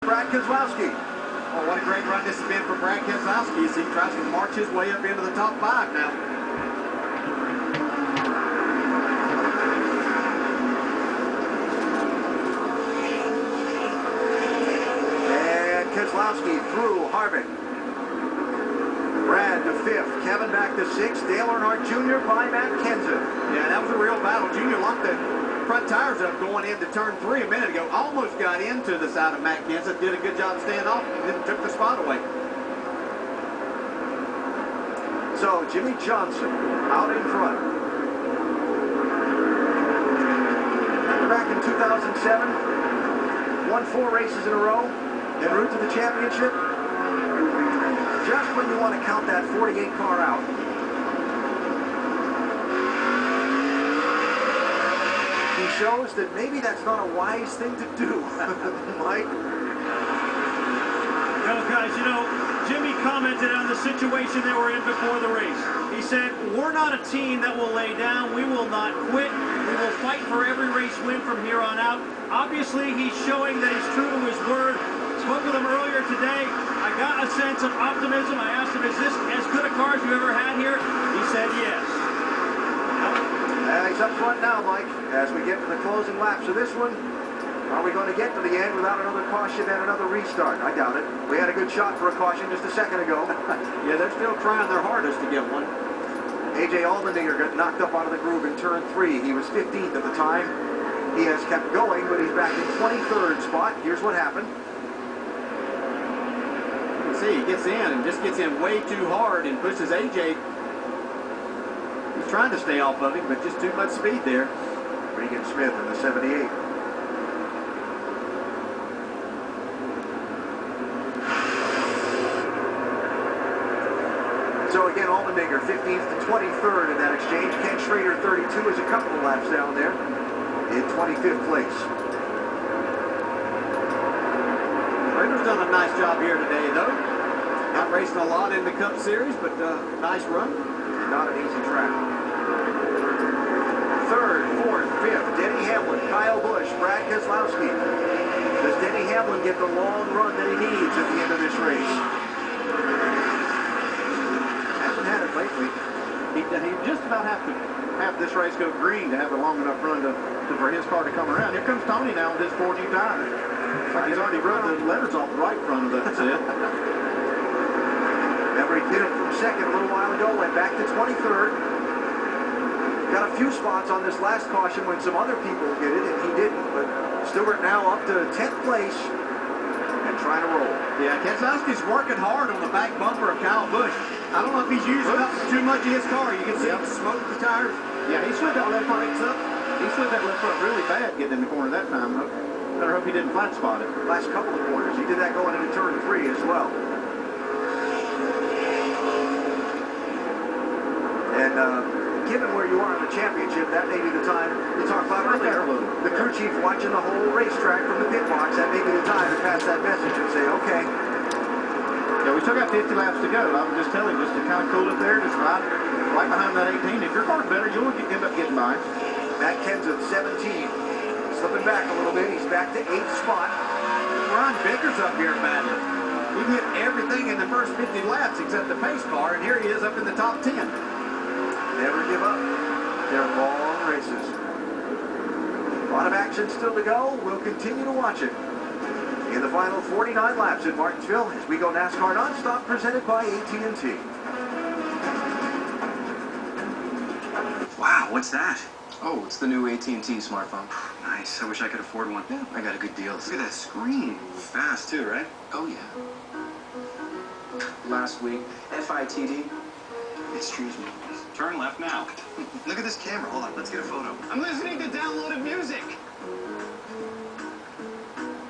Brad Keselowski. Oh, what a great run this has been for Brad Keselowski as he tries to march his way up into the top 5 now. And Keselowski through Harvick. Brad to 5th, Kevin back to 6th, Dale Earnhardt Jr. by Matt Kenseth. Yeah, that was a real battle. Junior locked the front tires up going into turn 3 a minute ago. Almost got into the side of Matt Kenseth. Did a good job staying off and then took the spot away. So Jimmie Johnson out in front. Back in 2007, won 4 races in a row, en route to the championship. Just when you want to count that 48 car out. He shows that maybe that's not a wise thing to do, Mike. Well, guys, you know, Jimmy commented on the situation they were in before the race. He said, we're not a team that will lay down. We will not quit. We will fight for every race win from here on out. Obviously, he's showing that he's true to his word. Spoke with him earlier today. I got a sense of optimism. I asked him, is this as good a car as you ever had here? He said yes. He's up front now, Mike, as we get to the closing laps of this one. Are we going to get to the end without another caution and another restart? I doubt it. We had a good shot for a caution just a second ago. Yeah, they're still trying their hardest to get one. A.J. Allmendinger got knocked up out of the groove in turn 3. He was 15th at the time. He has kept going, but he's back in 23rd spot. Here's what happened. You can see he gets in and just gets in way too hard and pushes A.J. He's trying to stay off of him, but just too much speed there. Regan Smith in the 78. So again, Allmendinger 15th to 23rd in that exchange. Ken Schrader 32 is a couple of laps down there in 25th place. Schrader's done a nice job here today, though. Not racing a lot in the Cup Series, but nice run. Not an easy track. 3rd, 4th, 5th, Denny Hamlin, Kyle Busch, Brad Keselowski. Does Denny Hamlin get the long run that he needs at the end of this race? Hasn't had it lately. He just about have to have this race go green to have a long enough run for his car to come around. Here comes Tony now with his 4 new tires. Looks like he's already rubbed the letters off the right front of the set. Remember, he did it from 2nd a little while ago, went back to 23rd. Got a few spots on this last caution when some other people did it, and he didn't. But Stewart now up to 10th place and trying to roll. Yeah, Keselowski's working hard on the back bumper of Kyle Busch. I don't know if he's using up too much of his car. You can see him smoke the tires. Yeah, he slid that left front up. He slid that left front really bad getting in the corner that time. Better hope he didn't flat spot it. Last couple of corners. He did that going into turn 3 as well. And given where you are in the championship, that may be the time we talked about earlier. The crew chief watching the whole racetrack from the pit box. That may be the time to pass that message and say, okay. Yeah, we still got 50 laps to go. I was just telling you, just to kind of cool it there, just right behind that 18. If your car's better, you'll end up getting by. Matt Kenseth, 17. Slipping back a little bit. He's back to 8th spot. Ron Baker's up here battling. He hit everything in the first 50 laps except the pace car, and here he is up in the top 10. Never give up. They're long races. A lot of action still to go. We'll continue to watch it in the final 49 laps at Martinsville as we go NASCAR nonstop, presented by AT&T. Wow, what's that? Oh, it's the new AT&T smartphone. Nice. I wish I could afford one. Yeah, I got a good deal. Look at that screen. Fast too, right? Oh, yeah. Last week, FITD. Excuse me. Turn left now. Look at this camera. Hold on. Let's get a photo. I'm listening to downloaded music.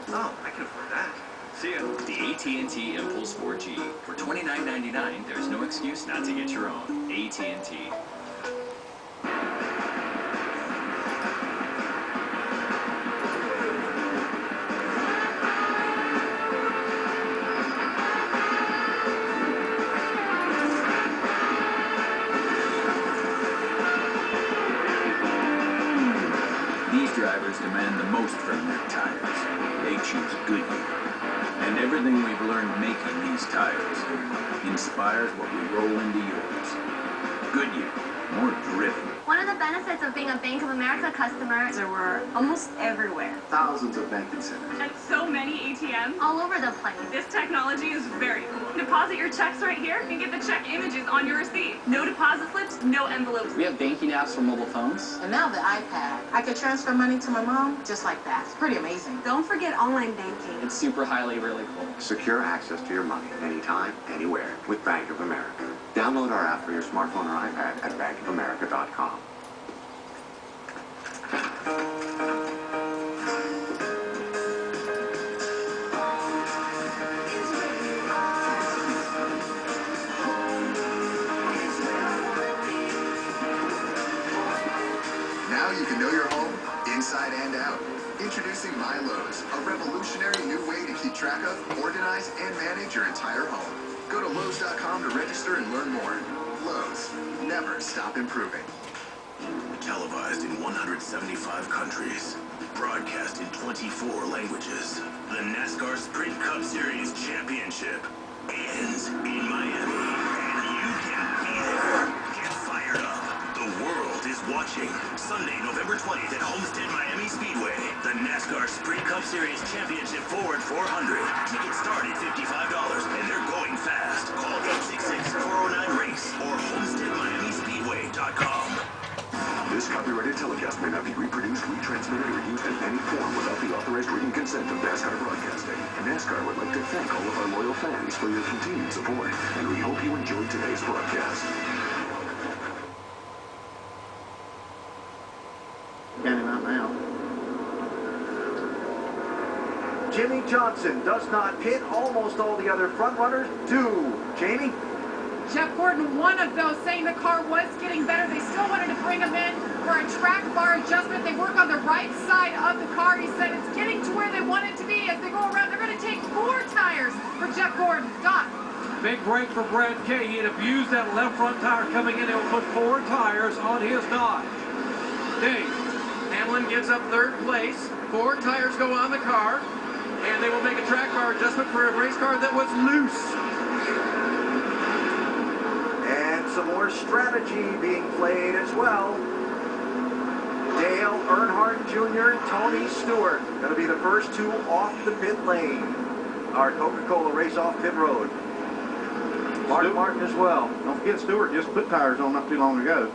Oh, I can afford that. See ya. The AT&T Impulse 4G. For $29.99, there's no excuse not to get your own. AT&T. These drivers demand the most from their tires. They choose Goodyear. learned making these tires inspires what we roll into yours. Goodyear, more driven. One of the benefits of being a Bank of America customer, There were almost everywhere. Thousands of banking centers. And so many ATMs. all over the place. This technology is very cool. Deposit your checks right here and get the check images on your receipt. No deposit slips, no envelopes. We have banking apps for mobile phones. And now the iPad. I could transfer money to my mom just like that. It's pretty amazing. Don't forget online banking. It's super highly really cool. Secure access to your money anytime, anywhere with Bank of America. Download our app for your smartphone or iPad at bankofamerica.com. Now you can know your home inside and out. Introducing My Lowe's, a revolutionary new way to keep track of, organize, and manage your entire home. Go to Lowe's.com to register and learn more. Lowe's, never stop improving. Televised in 175 countries. Broadcast in 24 languages. The NASCAR Sprint Cup Series Championship ends in Miami. And you can be there. Get fired up. The world is watching. Sunday, November 20th at Homestead Miami Speedway. The NASCAR Sprint Cup Series Championship Forward 400. Tickets start at $55 and they're going fast. Call 866-409-RACE or homesteadmiamispeedway.com. This copyrighted telecast may not be reproduced, retransmitted, or used in any form without the authorized written consent of NASCAR Broadcasting. NASCAR would like to thank all of our loyal fans for your continued support, and we hope you enjoyed today's broadcast. Got him out now. Jimmie Johnson does not pit. Almost all the other front runners do. Jamie? Jeff Gordon, one of those, saying the car was getting better. They still wanted to bring him in for a track bar adjustment. They work on the right side of the car. He said it's getting to where they want it to be as they go around. They're going to take 4 tires for Jeff Gordon. Doc. Big break for Brad Kay. He had abused that left front tire coming in. He'll put 4 tires on his Dodge. Dave. Hamlin gets up 3rd place. 4 tires go on the car. And they will make a track bar adjustment for a race car that was loose. And some more strategy being played as well. Dale Earnhardt Jr. and Tony Stewart going to be the first 2 off the pit lane. Our Coca-Cola race off pit road. Mark Martin as well. Don't forget Stewart just put tires on not too long ago.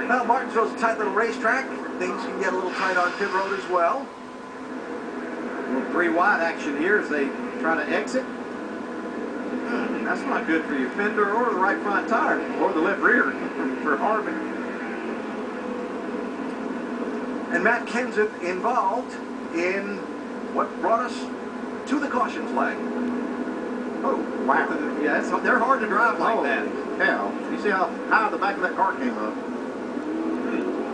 Well, Martinsville's a tight little racetrack. Things can get a little tight on pit road as well. A little 3 wide action here as they try to exit. That's not good for your fender or the right front tire, or the left rear for Harvick. And Matt Kenseth involved in what brought us to the caution flag. Oh, wow. Yeah, they're hard to drive like that. Hell, you see how high the back of that car came up.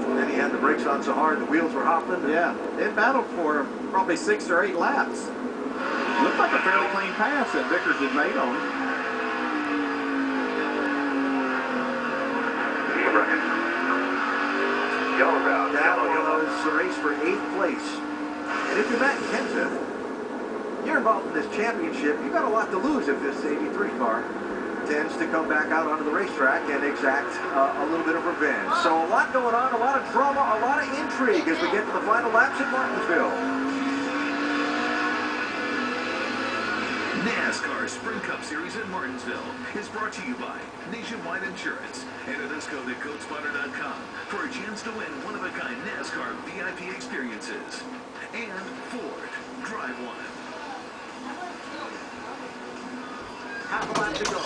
And then he had the brakes on so hard the wheels were hopping. Yeah, it battled for probably 6 or 8 laps. Looked like a fairly clean pass that Vickers had made on him. That was a race for 8th place. And if you're Matt Kenseth, you're involved in this championship. You've got a lot to lose if this 83 car tends to come back out onto the racetrack and exact a little bit of revenge. So a lot going on, a lot of drama, a lot of intrigue as we get to the final laps at Martinsville. NASCAR Sprint Cup Series at Martinsville is brought to you by Nationwide Insurance. Enter this code at CodeSpotter.com for a chance to win one-of-a-kind NASCAR VIP experiences. And Ford, drive one. Half a lap to go.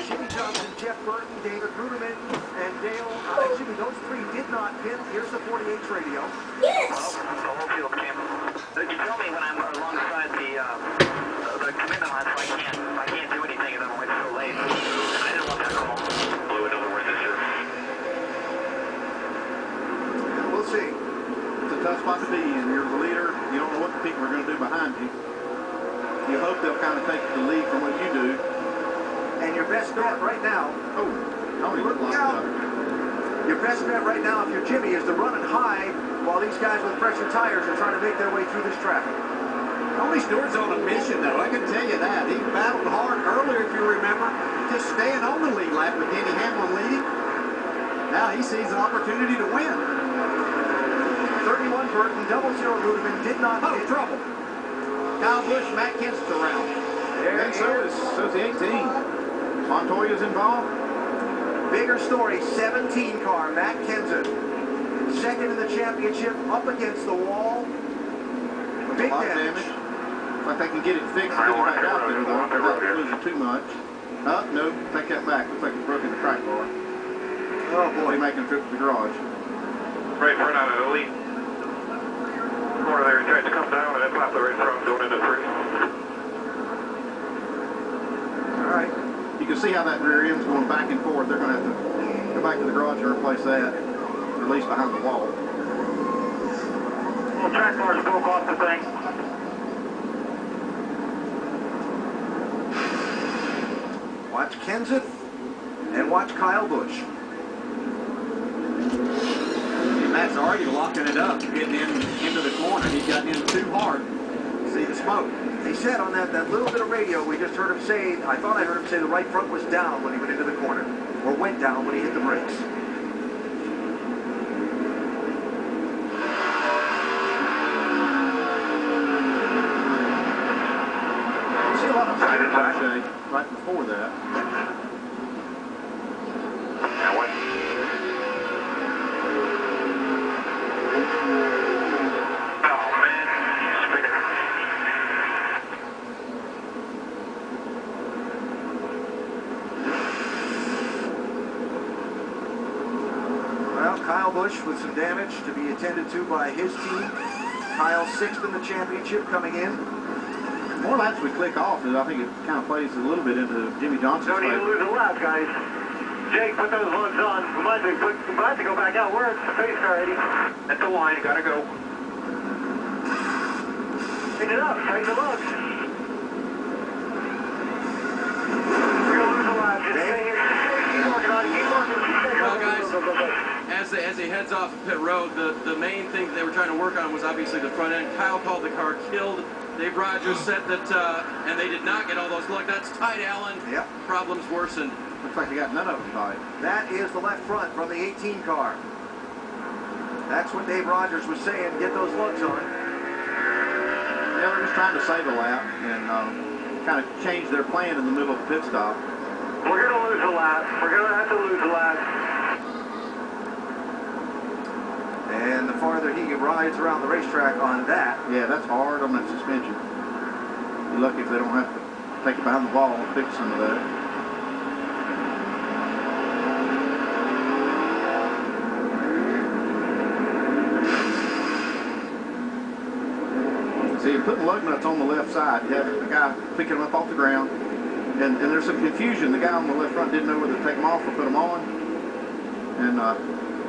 Jimmie Johnson, Jeff Burton, David Ruderman, and Dale. Jimmy, those 3 did not pit. Here's the 48 radio. Yes! You tell me when I'm alongside the commitment line, so I can't do anything if I'm always so late. And I didn't want that call. Blue, in other words, this is. We'll see. It's a tough spot to be in. You're the leader. You don't know what the people are going to do behind you. You hope they'll kind of take the lead from what you do. And your best bet right now. Oh, Tony looked locked up. Your best bet right now, if you're Jimmy, is to run and hide while these guys with fresher tires are trying to make their way through this traffic. Tony Stewart's on a mission, though. I can tell you that. He battled hard earlier, if you remember, just staying on the lead lap with Denny Hamlin leading. Now he sees an opportunity to win. 31 Burton, double zero Ludeman did not hit. Trouble. Kyle Busch, Matt Kenseth around. And so's the 18. Montoya's involved. Bigger story, 17 car, Matt Kenseth. Second in the championship, up against the wall. Big damage. If they can get it fixed, get it back out there, though, without losing too much. No, take that back. Looks like it's broken the track bar. Oh, boy. Making a trip to the garage. Right front out of the lead. Corner there, tries to come down, and then pop the right front going into 3. All right. You can see how that rear end's going back and forth. They're going to have to go back to the garage and replace that, or at least behind the wall. Little track bars broke off the thing. Watch Kenseth and watch Kyle Busch. Matt's already locking it up, getting into the corner. He's gotten in too hard. See the smoke. He said on that little bit of radio, we just heard him say, I thought I heard him say the right front was down when he went into the corner, or went down when he hit the brakes. See a lot of side right before that. Now what? Kyle Busch with some damage to be attended to by his team. Kyle 6th in the championship coming in. More laps we click off, I think it kind of plays a little bit into Jimmie Johnson's Don't need to lose a lap, guys. Jake, put those lugs on. We might have to go back out. We're at the pace car, Eddie. At the line, gotta go. Tighten it up, tighten the lugs. We're gonna lose a lap. Just stay here. Keep working on it. Keep working. Well, guys, as he heads off pit road, the main thing that they were trying to work on was obviously the front end. Kyle called the car killed. Dave Rogers said that, and they did not get all those lug nuts tight, Alan. Yep. Problems worsened. Looks like they got none of them tight. That is the left front from the 18 car. That's what Dave Rogers was saying. Get those lugs on. Yeah, they're just trying to save a lap and kind of change their plan in the middle of the pit stop. We're going to lose a lap. We're going to have to lose a lap. And the farther he rides around the racetrack on that. Yeah, that's hard on that suspension. You're lucky if they don't have to take it behind the wall and fix some of that. See, you're putting lug nuts on the left side. You have the guy picking them up off the ground. And there's some confusion. The guy on the left front didn't know whether to take them off or put them on. And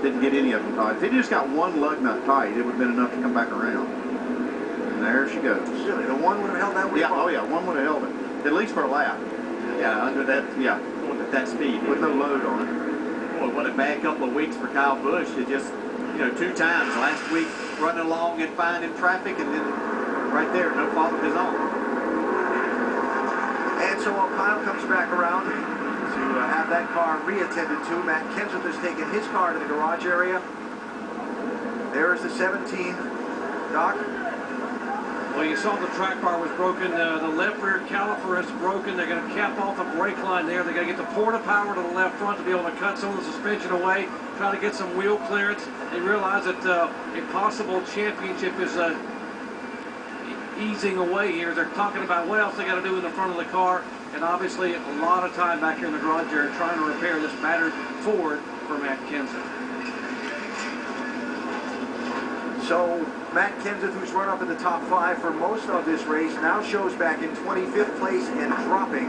didn't get any of them tight. If he just got one lug nut tight, it would have been enough to come back around. And there she goes. Really, the one would have held that way. Yeah, oh yeah, one would have held it. At least for a lap. Yeah, under that, going at that speed. With no load on it. Boy, what a bad couple of weeks for Kyle Busch. It just, 2 times. Last week, running along and finding traffic, and then right there, no fault of his own. And so while Kyle comes back around to have that car re-attended to, Matt Kenseth has taken his car to the garage area. There's the 17. Doc? Well, you saw the track bar was broken. The left rear caliper is broken. They're going to cap off the brake line there. They're going to get the porta power to the left front to be able to cut some of the suspension away, try to get some wheel clearance. They realize that a possible championship is easing away here. They're talking about what else they got to do in the front of the car, and obviously a lot of time back here in the garage area trying to repair this battered Ford for Matt Kenseth. So Matt Kenseth, who's run up in the top 5 for most of this race, now shows back in 25th place and dropping.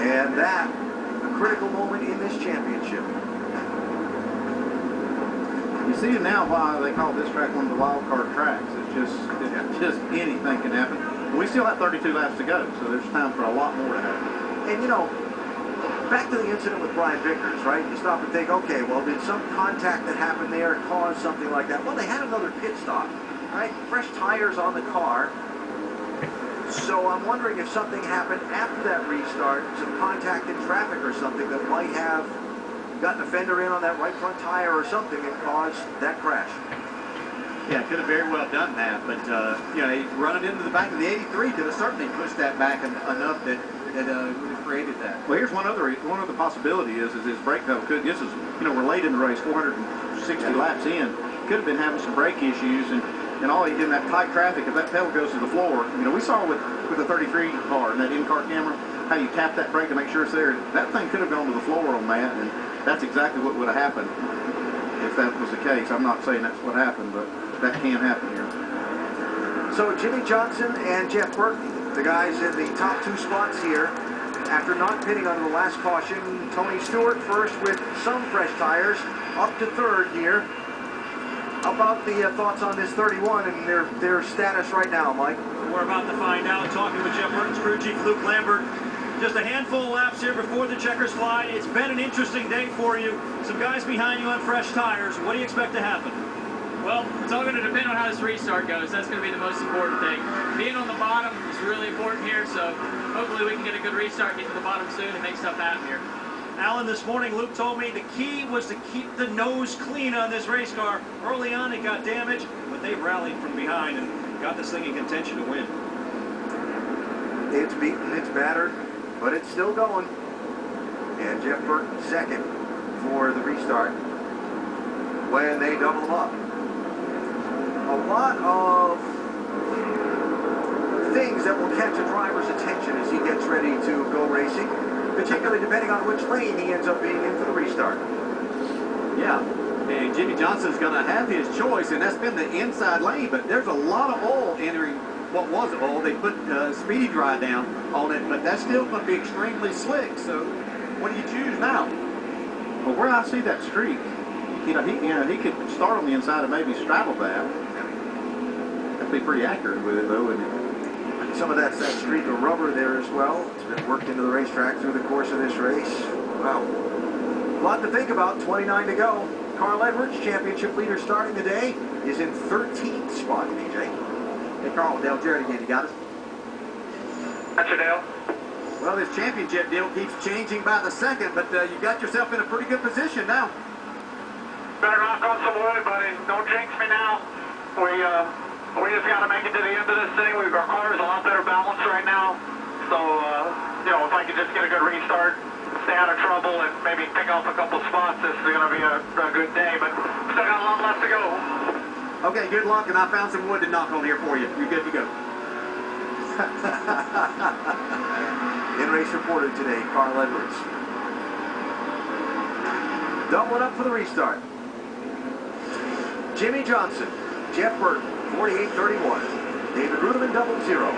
And that, a critical moment in this championship. You see now why they call this track one of the wild card tracks. It's just anything can happen. We still have 32 laps to go, so there's time for a lot more to happen. And back to the incident with Brian Vickers, right? You stop and think, okay, well, did some contact that happened there cause something like that? Well, they had another pit stop. right? Fresh tires on the car. So I'm wondering if something happened after that restart, some contact in traffic or something that might have gotten a fender in on that right front tire or something and caused that crash. Yeah, could have very well done that, but you know, running into the back of the 83 could have certainly pushed that back enough that would have created that. Well, here's one other possibility is his brake pedal could. This is, you know, we're late in the race, 460 laps in. Could have been having some brake issues, and all in that tight traffic, if that pedal goes to the floor, you know, we saw with the 33 car and that in-car camera how you tap that brake to make sure it's there. That thing could have gone to the floor on that, and that's exactly what would have happened if that was the case. I'm not saying that's what happened, but that can happen here. So Jimmie Johnson and Jeff Burton, the guys in the top 2 spots here, after not pitting under the last caution. Tony Stewart first with some fresh tires, up to 3rd here. How about the thoughts on this 31 and their status right now, Mike? We're about to find out, talking with Jeff Burton's crew chief Luke Lambert. Just a handful of laps here before the checkers fly. It's been an interesting day for you. Some guys behind you on fresh tires. What do you expect to happen? Well, it's all going to depend on how this restart goes. That's going to be the most important thing. Being on the bottom is really important here, so hopefully we can get a good restart, get to the bottom soon, and make stuff happen here. Alan, this morning, Luke told me the key was to keep the nose clean on this race car. Early on, it got damaged, but they've rallied from behind and got this thing in contention to win. It's beaten, it's battered, but it's still going. And Jeff Burton second for the restart when they double them up. A lot of things that will catch a driver's attention as he gets ready to go racing, particularly depending on which lane he ends up being in for the restart. Yeah, and Jimmie Johnson's going to have his choice, and that's been the inside lane, but there's a lot of oil entering what was oil. They put Speedy Dry down on it, but that's still going to be extremely slick, so what do you choose now? Well, where I see that streak, he could start on the inside and maybe straddle that. That'd be pretty accurate with it, though, wouldn't it? Some of that's that streak of rubber there as well. It's been worked into the racetrack through the course of this race. Wow. A lot to think about. 29 to go. Carl Edwards, championship leader starting the day, is in 13th spot, BJ. Hey, Carl, Dale Jarrett again. You got us? That's your Dale. Well, this championship deal keeps changing by the second, but you got yourself in a pretty good position now. Better knock on some wood, buddy. Don't jinx me now. We just got to make it to the end of this thing. Our car is a lot better balanced right now. So, you know, if I could just get a good restart, stay out of trouble, and maybe pick off a couple spots, this is going to be a good day. But still got a lot left to go. Okay, good luck, and I found some wood to knock on here for you. You're good to go. In-race reporter today, Carl Edwards. Doubling up for the restart. Jimmie Johnson, Jeff Burton, 48-31. David Ruderman, 00.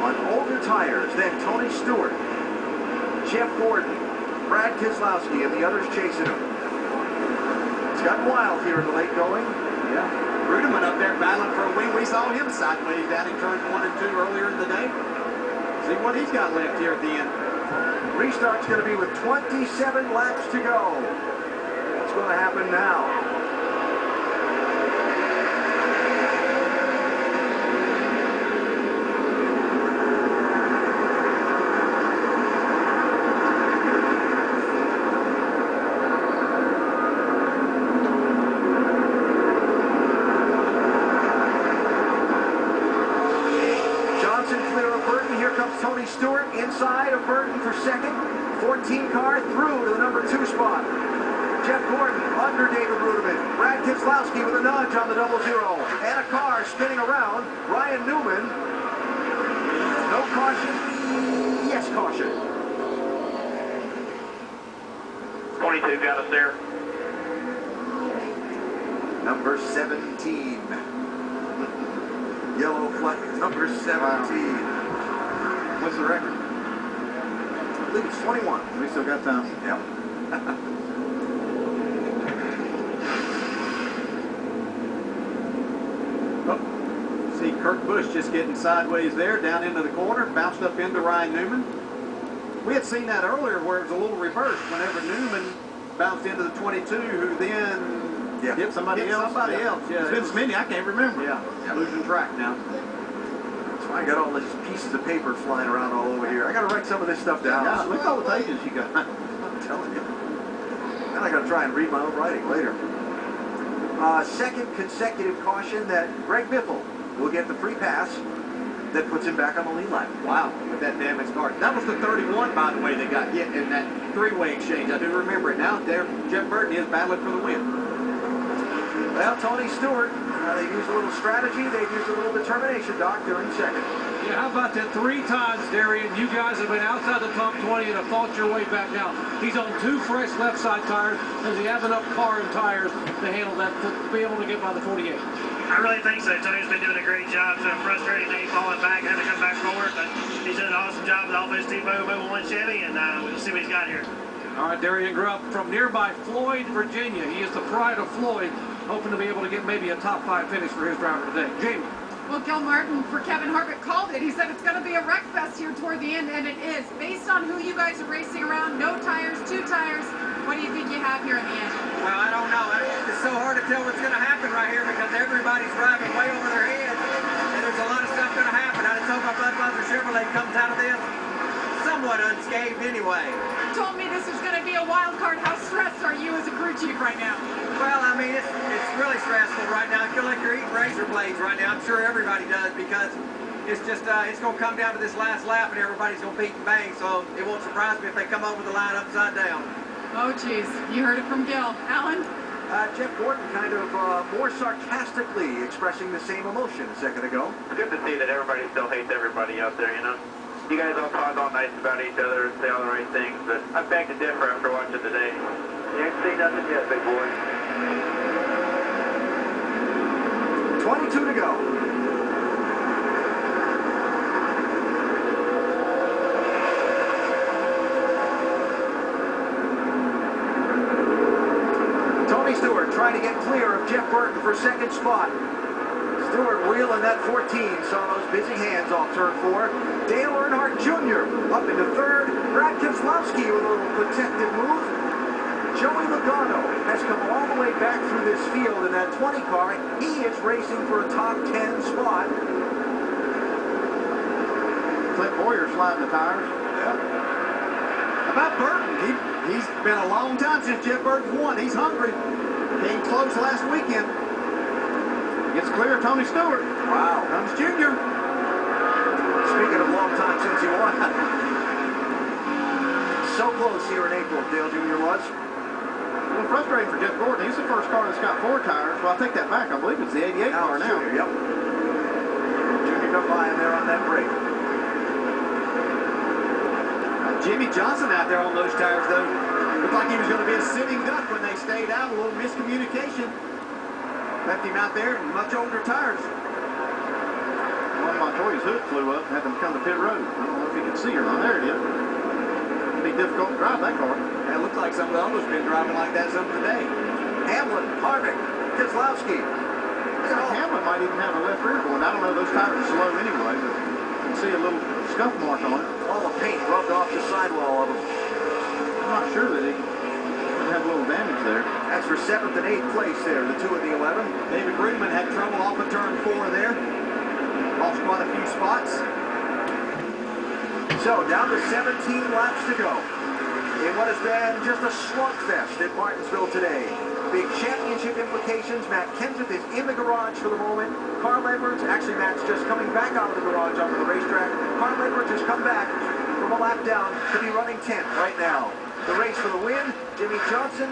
On older tires, then Tony Stewart, Jeff Gordon, Brad Keselowski, and the others chasing him. It's gotten wild here in the late going. Yeah. Ruderman up there battling for a win. We saw him sideways down in turns 1 and 2 earlier in the day. See what he's got left here at the end. Restart's going to be with 27 laps to go. What's going to happen now? Tony Stewart inside of Burton for second. 14 car through to the number 2 spot. Jeff Gordon under David Ruderman. Brad Keselowski with a nudge on the 00. And a car spinning around. Ryan Newman. No caution. Yes, caution. 22 got us there. Number 17. Yellow flag, number 17. Wow. What's the record? I believe it's 21. We still got time. Yep. Oh, see Kurt Busch just getting sideways there, down into the corner, bounced up into Ryan Newman. We had seen that earlier where it was a little reversed whenever Newman bounced into the 22, who then Yeah. Hit somebody else. Somebody else. Yeah. It's been so many I can't remember. Yeah. Losing track now. So I got all these pieces of paper flying around all over here. I got to write some of this stuff down. Yeah, look at all the pages you got. I'm telling you. Then I got to try and read my own writing later. Second consecutive caution that Greg Biffle will get the free pass that puts him back on the lead lap. Wow, with that damaged car. That was the 31, by the way, that got hit in that three-way exchange. I do remember it now. There, Jeff Burton is battling for the win. Well, Tony Stewart, they've used a little strategy. They've used a little determination, Doc, during second. Yeah, how about that 3 times, Darian? You guys have been outside the top 20 and have fought your way back down. He's on 2 fresh left side tires. Does he have enough car and tires to handle that, to be able to get by the 48? I really think so. Tony's been doing a great job. It's been frustrating that he falling back, having to come back forward, but he's done an awesome job with all his team moving 1 Chevy, and we'll see what he's got here. All right, Darian grew up from nearby Floyd, Virginia. He is the pride of Floyd, hoping to be able to get maybe a top 5 finish for his driver today. Jamie. Well, Gil Martin for Kevin Harvick called it. He said it's going to be a wreck fest here toward the end, and it is. Based on who you guys are racing around, no tires, 2 tires, what do you think you have here in the end? Well, I don't know. It's so hard to tell what's going to happen right here because everybody's driving way over their heads, and there's a lot of stuff going to happen. I just hope my Budweiser Chevrolet comes out of this somewhat unscathed anyway. You told me this was going to be a wild card. How stressed are you as a crew chief right now? Well, I mean, it's really stressful right now. I feel like you're eating razor blades right now. I'm sure everybody does because it's just, it's going to come down to this last lap and everybody's going to beat and bang. So it won't surprise me if they come over the line upside down. Oh, geez. You heard it from Gil. Alan? Jeff Gordon kind of more sarcastically expressing the same emotion a second ago. It's good to see that everybody still hates everybody out there, you know? You guys all talk all nice about each other and say all the right things, but I beg to differ after watching today. You ain't seen nothing yet, big boy. 22 to go. Tony Stewart trying to get clear of Jeff Burton for second spot. Stewart wheeling that 14, saw those busy hands off turn 4. Dale Earnhardt Jr. up into third. Brad Keselowski with a little protected move. Joey Logano has come all the way back through this field in that 20 car. He is racing for a top 10 spot. Clint Boyer's sliding the tires. Yeah. About Burton, he's been a long time since Jeff Burton won. He's hungry. Came close last weekend. Gets clear of Tony Stewart. Wow. Comes Junior. Speaking of long time since he won. So close here in April, Dale Jr. was. A little frustrating for Jeff Gordon. He's the first car that's got 4 tires. Well, I'll take that back. I believe it's the 88 car now. Junior, yep. Junior got by him there on that break. Jimmie Johnson out there on those tires, though. Looked like he was going to be a sitting duck when they stayed out. A little miscommunication. Left him out there in much older tires. One of Montoya's hood flew up and had them come to pit road. I don't know if you can see her on there, it is. It'd be difficult to drive that car. It looks like some of the others been driving like that some today. Hamlin, Harvick, Keselowski. Hamlin might even have a left rear going. I don't know, those tires are slow anyway, but you can see a little scuff mark on it. All the paint rubbed off the sidewall of them. I'm not sure that he have a little damage there. That's for 7th and 8th place there, the 2 and the 11. David Greenman had trouble off of turn 4 there. Lost quite a few spots. So down to 17 laps to go in what has been just a slugfest at Martinsville today. Big championship implications. Matt Kenseth is in the garage for the moment. Carl Edwards, actually Matt's just coming back out of the garage onto the racetrack. Carl Edwards has come back from a lap down to be running 10th right now. The race for the win, Jimmie Johnson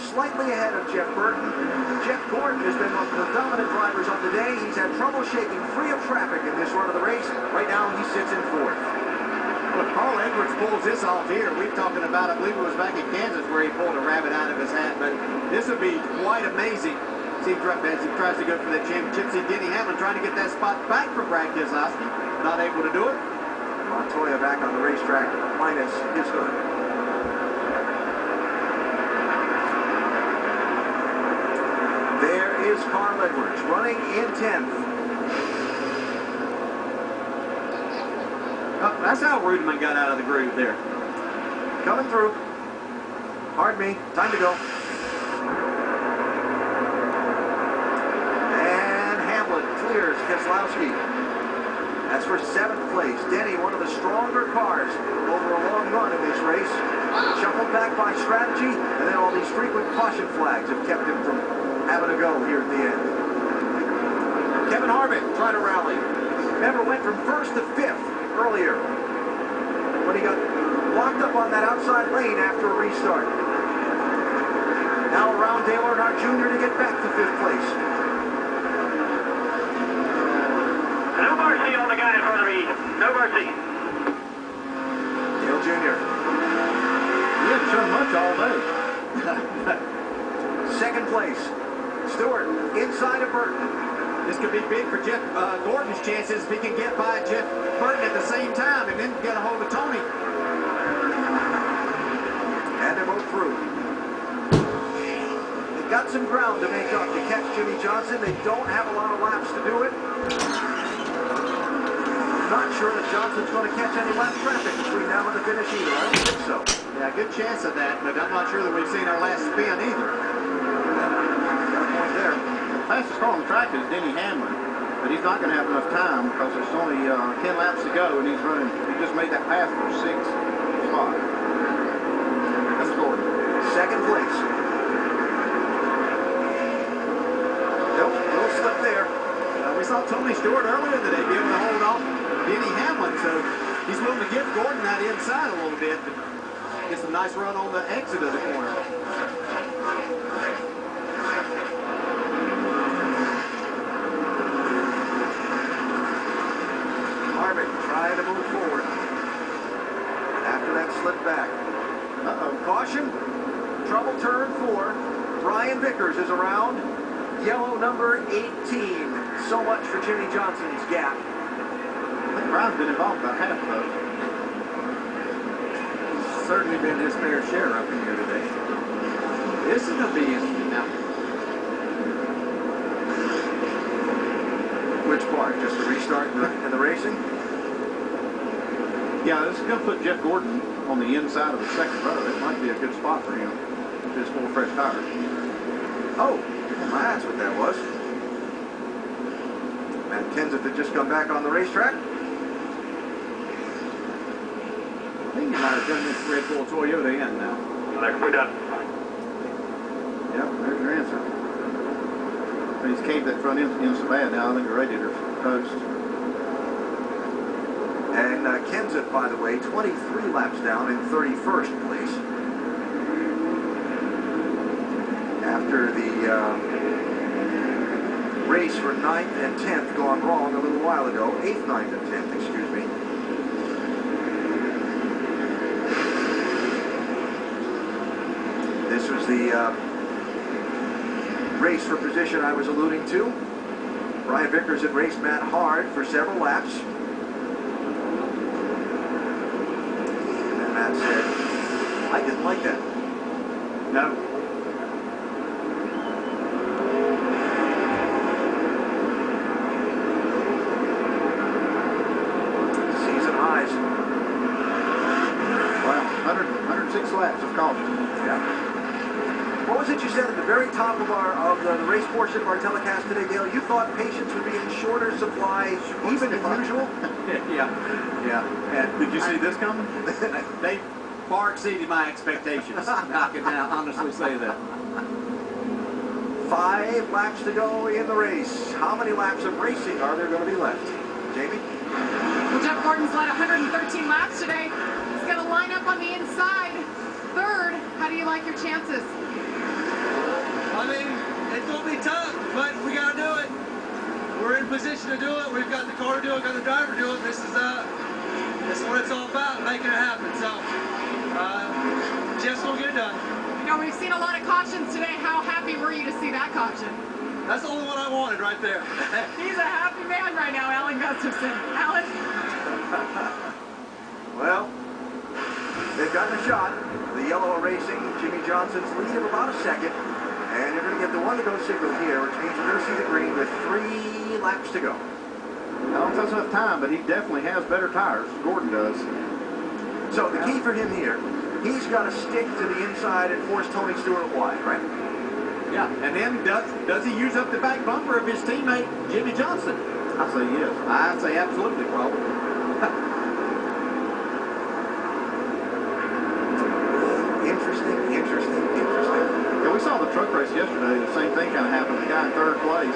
slightly ahead of Jeff Burton. Jeff Gordon has been one of the dominant drivers on the day. He's had trouble shaking free of traffic in this run of the race. Right now he sits in 4th. Well, if Carl Edwards pulls this off here, we're talking about, I believe it was back in Kansas where he pulled a rabbit out of his hat, but this would be quite amazing. See if he tries to go for that championship. See Denny Hamlin trying to get that spot back from Brad Keselowski. Not able to do it. Montoya back on the racetrack minus his hood. There is Carl Edwards running in 10th. Oh, that's how Rudeman got out of the groove there. Coming through. Pardon me. Time to go. Keselowski. That's for 7th place. Denny, one of the stronger cars over a long run in this race. Shuffled back by strategy, and then all these frequent caution flags have kept him from having to go here at the end. Kevin Harvick trying to rally. Remember, went from 1st to 5th earlier when he got locked up on that outside lane after a restart. Now around Dale Earnhardt Jr. to get back to 5th place. No mercy on the guy in front of me. No mercy. Dale Jr. He hasn't shown much all day. 2nd place. Stewart inside of Burton. This could be big for Jeff Gordon's chances if he can get by Jeff Burton at the same time and then get a hold of Tony. And they're both through. They've got some ground to make up to catch Jimmie Johnson. They don't have a lot of laps to do it. Not sure that Johnson's going to catch any lap traffic between now and the finish either. I don't think so. Yeah, good chance of that, but I'm not sure that we've seen our last spin either. Got a point there. Fastest car on the track is Denny Hamlin, but he's not going to have enough time because there's only 10 laps to go, and he just made that pass for 6th spot. That's Gordon. 2nd place. Nope, little slip there. We saw Tony Stewart earlier today be able to hold off Denny Hamlin, so he's willing to give Gordon that inside a little bit, but gets a nice run on the exit of the corner. Trying to move forward. After that slip back. Caution. Trouble turn 4. Brian Vickers is around. Yellow number 18. So much for Jimmie Johnson's gap. I think Brian's been involved about half of those. He's certainly been his fair share up in here today. This is going to be interesting now. Which part? Just the restart in the racing? Yeah, this is going to put Jeff Gordon on the inside of the 2nd row. It might be a good spot for him with his full fresh tires. Oh, that's what that was. And Kenseth had just come back on the racetrack. I think he might have done this Red Bull Toyota in now. We're done. Yep, there's your answer. But he's caved that front end so bad now. I think the radiator's toast. And Kenseth, by the way, 23 laps down in 31st place. After the race for 9th and 10th gone wrong a little while ago. 8th, 9th, and 10th, excuse me. This was the race for position I was alluding to. Brian Vickers had raced Matt hard for several laps. Matt said, I didn't like that. No. Season highs. Wow, 106 laps of caution. Yeah. What was it you said at the very top of the race portion of our telecast today, Dale? You thought patience would be in shorter supply even than usual? Yeah. And did you see this coming? They far exceeded my expectations. I can now honestly say that. 5 laps to go in the race. How many laps of racing are there going to be left? Jamie? Well, Jeff Gordon's led 113 laps today. He's going to line up on the inside. 3rd. How do you like your chances? I mean, it's going to be tough, but we got to do it. We're in position to do it. We've got the car to do it, got the driver to do it. This is what it's all about, making it happen. So, Jeff's going to get it done. You know, we've seen a lot of cautions today. How happy were you to see that caution? That's the only one I wanted right there. He's a happy man right now, Alan Gustafson. Alan? Well, they've gotten a shot. The yellow are racing. Jimmie Johnson's lead of about a second. And you're going to get the one-to-go signal here, which means we're going to see the green with 3 laps to go. I don't think that's enough time, but he definitely has better tires. Gordon does. So the key for him here, he's got to stick to the inside and force Tony Stewart wide, right? Yeah, and then does he use up the back bumper of his teammate, Jimmie Johnson? I say yes. I say absolutely, probably. Interesting. Yeah, we saw the truck race yesterday. The same thing kind of happened. The guy in third place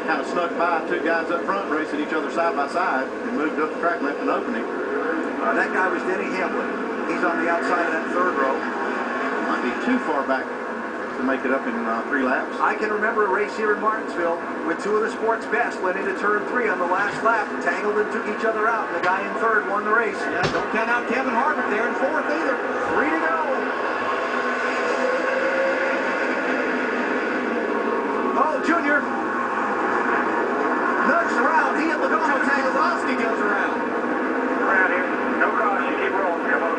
kind of snuck by two guys up front racing each other side by side and moved up the track, left an opening. That guy was Denny Hamlin. He's on the outside of that third row. Might be too far back to make it up in 3 laps. I can remember a race here in Martinsville when two of the sport's best went into turn 3 on the last lap, tangled and took each other out, and the guy in third won the race. Yeah, don't count out Kevin Harvick there in fourth either. 3 to go. Oh, Junior. Nudged around. He and Logano tangled up. Goes around. Around here. No caution. Keep rolling. Come on.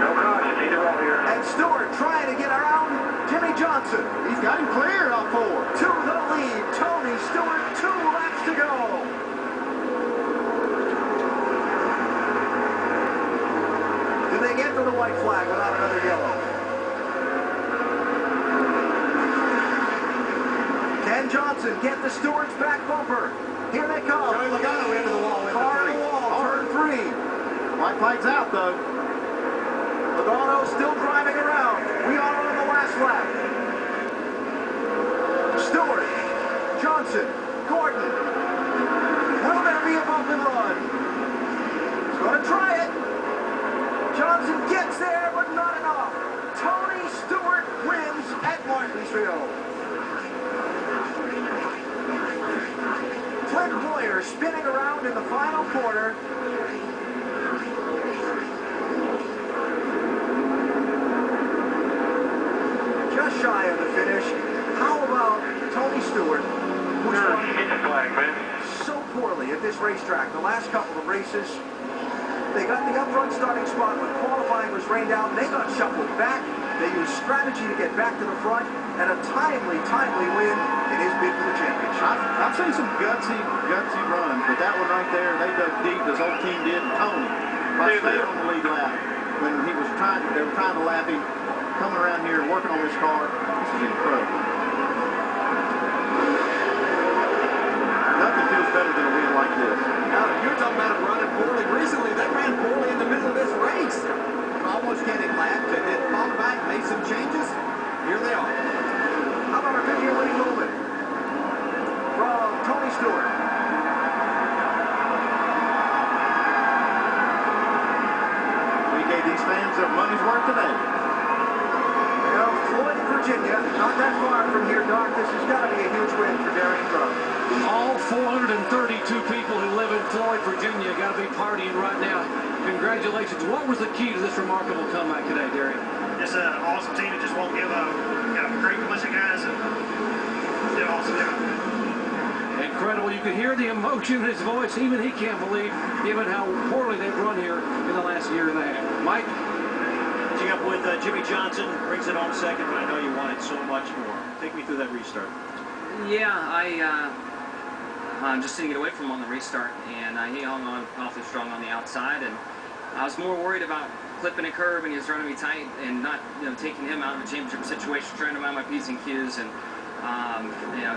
No caution. Need to roll here. And Stewart trying to get around Jimmie Johnson. He's got him cleared off 4. To the lead. Tony Stewart, 2 laps to go. Do they get to the white flag without another yellow? Can Johnson get the Stewart's back bumper? Here they come. Joey Logano into the wall. Car in the wall, turn 3. White flag's out, though. Logano still driving around. We are on the last lap. Stewart, Johnson, Gordon. Will there be a bump and run? He's going to try it. Johnson gets there, but not enough. Tony Stewart wins at Martinsville. Clint Boyer spinning around in the final corner. Just shy of the finish. How about Tony Stewart, who's won so poorly at this racetrack the last couple of races? They got the up front starting spot when qualifying was rained out. They got shuffled back. They used strategy to get back to the front, and a timely win in his bid for the championship. I've seen some gutsy runs, but that one right there, they dug deep. This whole team did. And Tony, stayed on the lead lap when they were trying to lap him, coming around here working on this car. This is incredible. Nothing feels better than a win like this. Now, you're talking about them running poorly recently. They ran poorly in the middle of this race. Almost getting lapped and then fought back, made some changes. Here they are. How about a video winning moment from Tony Stewart? We gave these fans their money's worth today. Well, Floyd, Virginia, not that far from here, Doc. This has got to be a huge win for Darian Truck. All 432 people who live in Floyd, Virginia, got to be partying right now. Congratulations. What was the key to this remarkable comeback today, Darian? Just an awesome team that just won't give up. Got a great bunch of guys and did an awesome job. Incredible. You could hear the emotion in his voice. Even he can't believe, given how poorly they've run here in the last year and a half. Mike? Catching up with Jimmie Johnson, brings it home second, but I know you wanted so much more. Take me through that restart. Yeah, I'm just sitting it away from him on the restart, and he hung on awfully strong on the outside, and I was more worried about clipping a curb, and he was running me tight, and not, taking him out of a championship situation, trying to mind my P's and Q's, and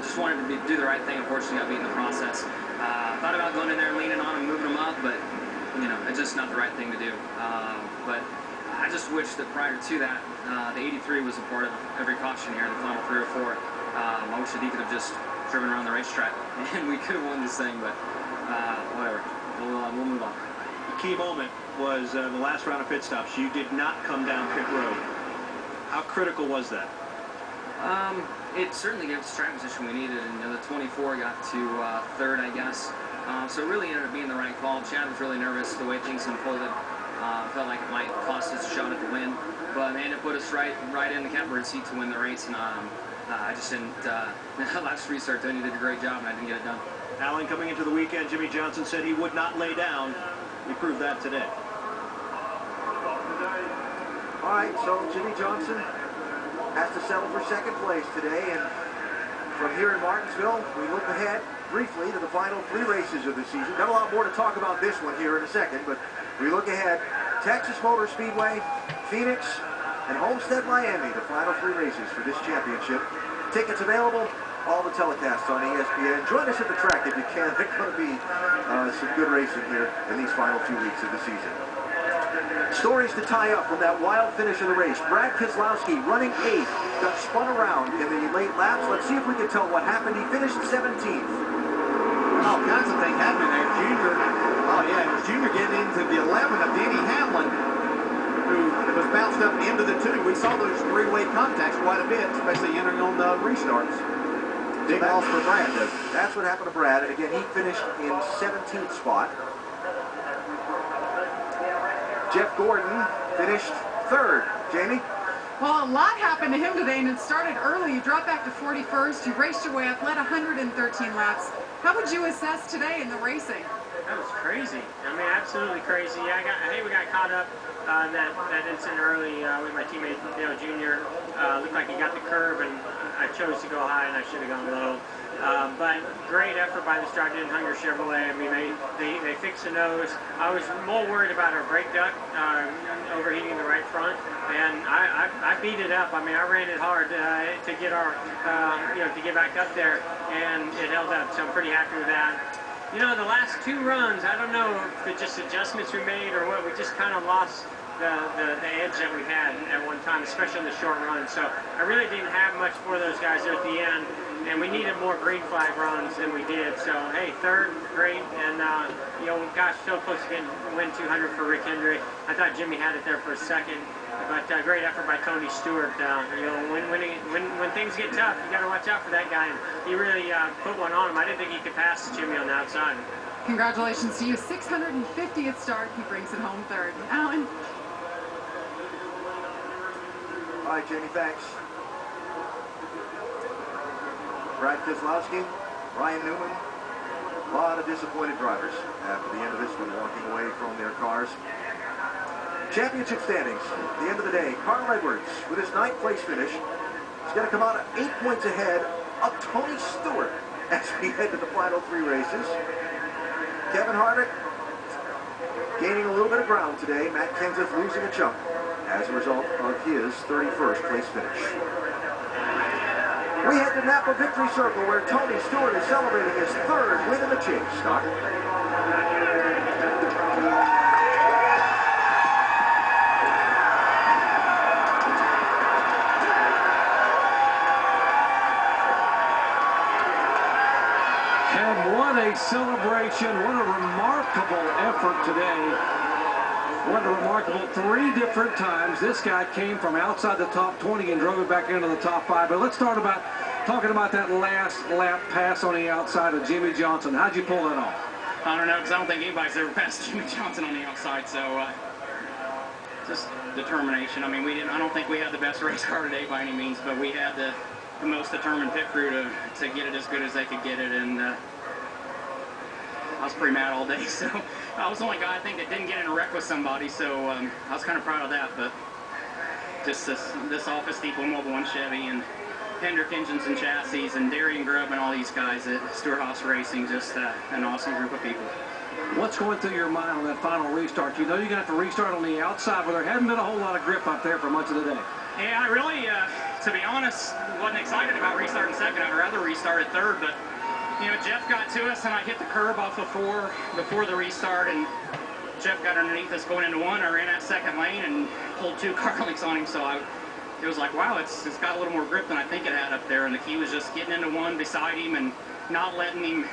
just wanted to do the right thing. Unfortunately, got beat in the process. Thought about going in there and leaning on him, moving him up, but it's just not the right thing to do. But I just wish that prior to that, the 83 was a part of every caution here in the final 3 or 4. I wish that he could have just driven around the racetrack, and we could have won this thing, but whatever. We'll move on. The key moment was the last round of pit stops. You did not come down pit road. How critical was that? It certainly gave us the track position we needed, and the 24 got to third, I guess. So it really ended up being the right call. Chad was really nervous the way things unfolded. Felt like it might cost us a shot at the win, but man, it put us right in the catbird seat to win the race, and I just didn't. Last restart, Tony did a great job, and I didn't get it done. Alan, coming into the weekend, Jimmie Johnson said he would not lay down. He proved that today. All right, so Jimmie Johnson has to settle for second place today, and from here in Martinsville, we look ahead briefly to the final 3 races of the season. Got a lot more to talk about this one here in a second, but we look ahead. Texas Motor Speedway, Phoenix, and Homestead, Miami, the final 3 races for this championship. Tickets available all the telecasts on ESPN. Join us at the track if you can. There's going to be some good racing here in these final few weeks of the season. Stories to tie up from that wild finish of the race. Brad Keselowski running 8th, got spun around in the late laps. Let's see if we can tell what happened. He finished 17th. All kinds of things happening there. Junior, oh yeah, it was Junior getting into the 11 of Denny Hamlin, who was bounced up into the 2. We saw those three-way contacts quite a bit, especially entering on the restarts. Big loss for Brad, though. That's what happened to Brad. Again, he finished in 17th spot. Jeff Gordon finished 3rd. Jamie? Well, a lot happened to him today, and it started early. You dropped back to 41st. You raced your way up, led 113 laps. How would you assess today in the racing? That was crazy. I mean, absolutely crazy. I think we got caught up that incident early with my teammate Dale Jr. Looked like he got the curve, and I chose to go high, and I should have gone low. But great effort by the Stratton Hunger Chevrolet. I mean, they fixed the nose. I was more worried about our brake duct overheating the right front, and I beat it up. I mean, I ran it hard to get our, to get back up there, and it held up. So I'm pretty happy with that. You know, the last 2 runs, I don't know if it's just adjustments we made or what. We just kind of lost the edge that we had at one time, especially in the short run. So I really didn't have much for those guys there at the end. And we needed more green flag runs than we did. So, hey, 3rd, great. And, gosh, so close to getting win 200 for Rick Hendrick. I thought Jimmy had it there for a second. But great effort by Tony Stewart. When things get tough, you got to watch out for that guy. And he really put one on him. I didn't think he could pass Jimmy on the outside. Congratulations to you. 650th start. He brings it home 3rd. Alan? All right, Jamie, thanks. Brad Keselowski, Ryan Newman, a lot of disappointed drivers after the end of this one, walking away from their cars. Championship standings, at the end of the day, Carl Edwards, with his 9th place finish, is going to come out 8 points ahead of Tony Stewart as we head to the final 3 races. Kevin Harvick gaining a little bit of ground today. Matt Kenseth losing a chunk as a result of his 31st place finish. We head to Napa Victory Circle, where Tony Stewart is celebrating his 3rd win in the chase. Doc? And what a celebration. What a remarkable effort today. What a remarkable 3 different times. This guy came from outside the top 20 and drove it back into the top 5. But let's start talking about that last lap pass on the outside of Jimmie Johnson. How'd you pull that off? I don't know, because I don't think anybody's ever passed Jimmie Johnson on the outside. So just determination. I mean, I don't think we had the best race car today by any means, but we had the most determined pit crew to get it as good as they could get it. And I was pretty mad all day, so I was the only guy I think that didn't get in a wreck with somebody, so I was kind of proud of that. But just this Office Depot Mobile 1 Chevy and Hendrick Engines and Chassis and Darian Grubb and all these guys at Stewart Haas Racing, just an awesome group of people. What's going through your mind on that final restart? You know you're going to have to restart on the outside, but there hasn't been a whole lot of grip up there for much of the day. Yeah, I really, to be honest, wasn't excited about restarting 2nd. I'd rather restart at 3rd, but you know, Jeff got to us, and I hit the curb off before the restart, and Jeff got underneath us going into 1. I ran that 2nd lane and pulled 2 car links on him, so it was like, wow, it's got a little more grip than I think it had up there, and the key was just getting into 1 beside him and not letting him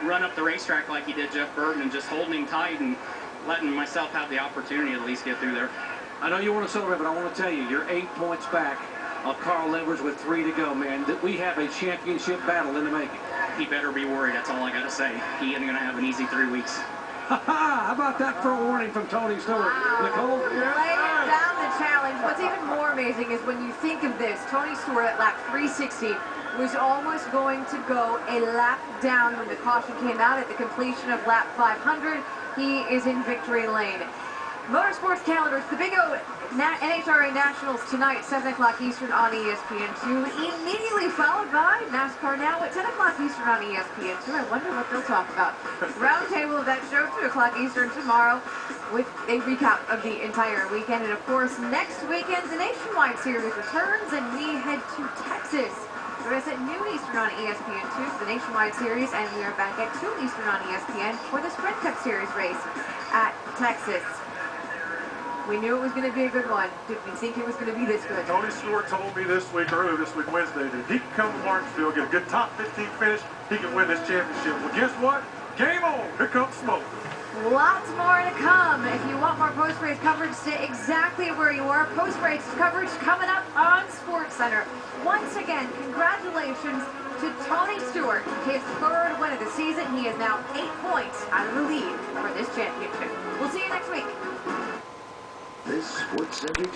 run up the racetrack like he did Jeff Burton, and just holding him tight and letting myself have the opportunity to at least get through there. I know you want to celebrate, but I want to tell you, you're 8 points back of Carl Edwards with 3 to go, man. We have a championship battle in the making. He better be worried, that's all I got to say. He ain't going to have an easy 3 weeks. How about that for a warning from Tony Stewart? Wow. Nicole? Laying down the challenge. What's even more amazing is when you think of this, Tony Stewart at lap 360 was almost going to go a lap down when the caution came out at the completion of lap 500. He is in victory lane. Motorsports calendars, the Big O NHRA Nationals tonight, 7 o'clock Eastern on ESPN2. Immediately followed by NASCAR Now at 10 o'clock Eastern on ESPN2. I wonder what they'll talk about. Roundtable of that show, 2 o'clock Eastern tomorrow with a recap of the entire weekend. And of course, next weekend, the Nationwide Series returns and we head to Texas Join us at noon Eastern on ESPN2 for the Nationwide Series, and we are back at 2 Eastern on ESPN for the Sprint Cup Series race at Texas. We knew it was going to be a good one. Did we think it was going to be this good? Tony Stewart told me earlier this week, Wednesday, that if he can come to Martinsville, get a good top 15 finish, he can win this championship. Well, guess what? Game on. Here comes smoke. Lots more to come. If you want more post-race coverage, stay exactly where you are. Post-race coverage coming up on SportsCenter. Once again, congratulations to Tony Stewart, his third win of the season. He is now 8 points out of the lead for this championship. We'll see you next week. This SportsCenter